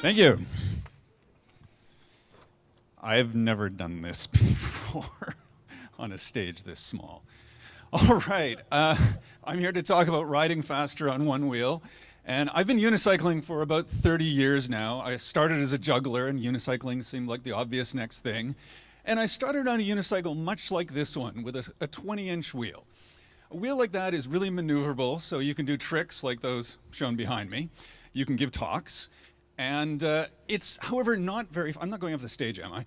Thank you. I've never done this before on a stage this small. All right, I'm here to talk about riding faster on one wheel. And I've been unicycling for about 30 years now. I started as a juggler, and unicycling seemed like the obvious next thing. And I started on a unicycle much like this one, with a 20-inch wheel. A wheel like that is really maneuverable, so you can do tricks like those shown behind me. You can give talks. And it's, however, not very, I'm not going off the stage, am I?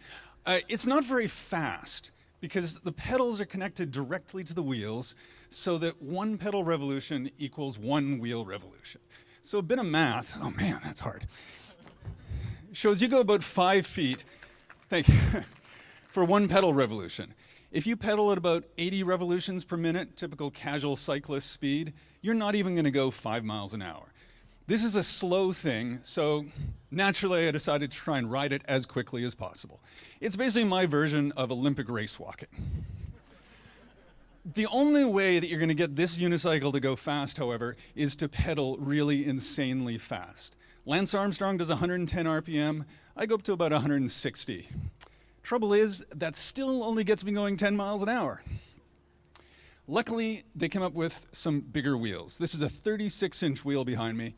It's not very fast, because the pedals are connected directly to the wheels, so that one pedal revolution equals one wheel revolution. So a bit of math, oh man, that's hard. Shows you go about 5 feet, thank you, for one pedal revolution. If you pedal at about 80 revolutions per minute, typical casual cyclist speed, you're not even gonna go 5 miles an hour. This is a slow thing, so naturally I decided to try and ride it as quickly as possible. It's basically my version of Olympic race walking. The only way that you're gonna get this unicycle to go fast, however, is to pedal really insanely fast. Lance Armstrong does 110 RPM, I go up to about 160. Trouble is, that still only gets me going 10 miles an hour. Luckily, they came up with some bigger wheels. This is a 36-inch wheel behind me.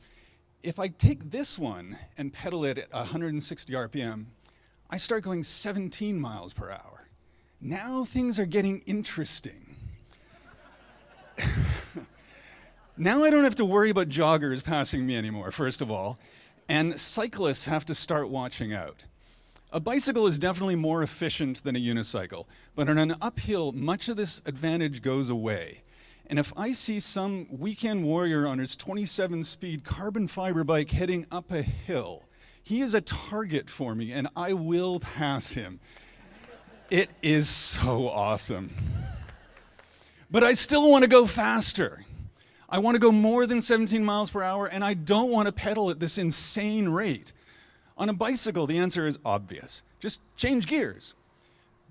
If I take this one and pedal it at 160 RPM, I start going 17 miles per hour. Now things are getting interesting. Now I don't have to worry about joggers passing me anymore, first of all, and cyclists have to start watching out. A bicycle is definitely more efficient than a unicycle, but on an uphill, much of this advantage goes away. And if I see some weekend warrior on his 27-speed carbon fiber bike heading up a hill, he is a target for me, and I will pass him. It is so awesome. But I still want to go faster. I want to go more than 17 miles per hour, and I don't want to pedal at this insane rate. On a bicycle, the answer is obvious. Just change gears.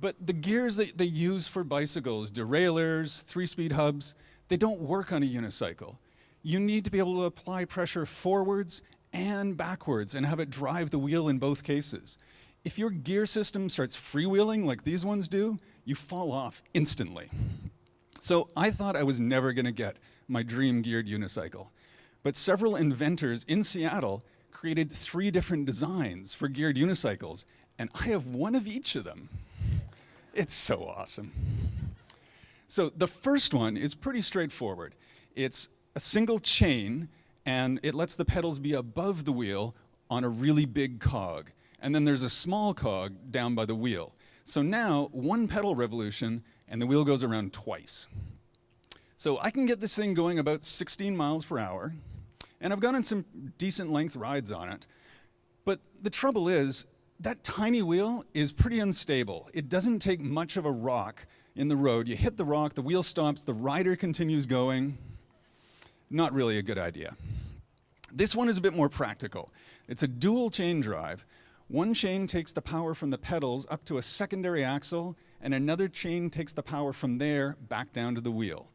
But the gears that they use for bicycles, derailleurs, 3-speed hubs, they don't work on a unicycle. You need to be able to apply pressure forwards and backwards and have it drive the wheel in both cases. If your gear system starts freewheeling like these ones do, you fall off instantly. So I thought I was never gonna get my dream geared unicycle. But several inventors in Seattle created 3 different designs for geared unicycles, and I have one of each of them. It's so awesome. So the first one is pretty straightforward. It's a single chain, and it lets the pedals be above the wheel on a really big cog. And then there's a small cog down by the wheel. So now, one pedal revolution, and the wheel goes around twice. So I can get this thing going about 16 miles per hour, and I've gone on some decent length rides on it. But the trouble is, that tiny wheel is pretty unstable. It doesn't take much of a rock in the road. You hit the rock, the wheel stops, the rider continues going. Not really a good idea. This one is a bit more practical. It's a dual chain drive. One chain takes the power from the pedals up to a secondary axle, and another chain takes the power from there back down to the wheel.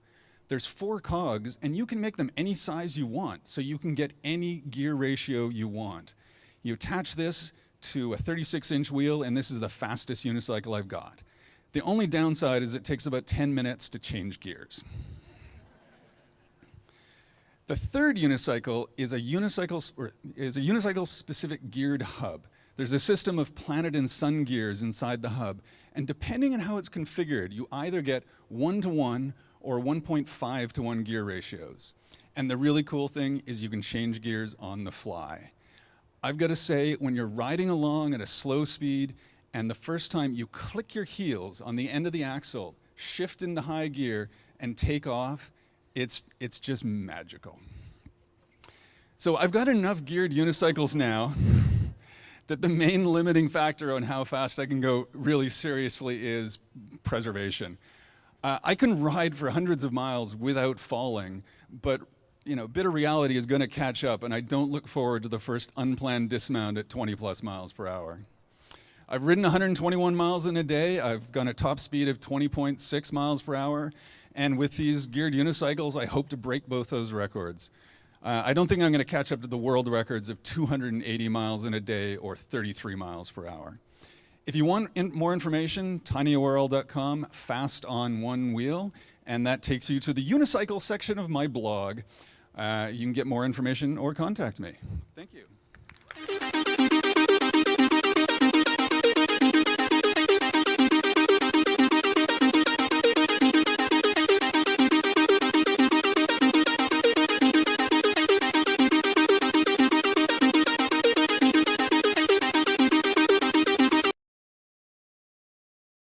There's 4 cogs, and you can make them any size you want, so you can get any gear ratio you want. You attach this to a 36-inch wheel, and this is the fastest unicycle I've got. The only downside is it takes about 10 minutes to change gears. The third unicycle is a unicycle-specific geared hub. There's a system of planet and sun gears inside the hub, and depending on how it's configured, you either get 1-to-1 or 1.5-to-1 gear ratios. And the really cool thing is you can change gears on the fly. I've got to say, when you're riding along at a slow speed, and the first time you click your heels on the end of the axle, shift into high gear, and take off, it's just magical. So I've got enough geared unicycles now that the main limiting factor on how fast I can go really seriously is preservation. I can ride for hundreds of miles without falling, but a bit of reality is going to catch up, and I don't look forward to the first unplanned dismount at 20+ miles per hour. I've ridden 121 miles in a day. I've gone a top speed of 20.6 miles per hour. And with these geared unicycles, I hope to break both those records. I don't think I'm going to catch up to the world records of 280 miles in a day or 33 miles per hour. If you want more information, tinyurl.com, fast on one wheel, and that takes you to the unicycle section of my blog. You can get more information or contact me. Thank you.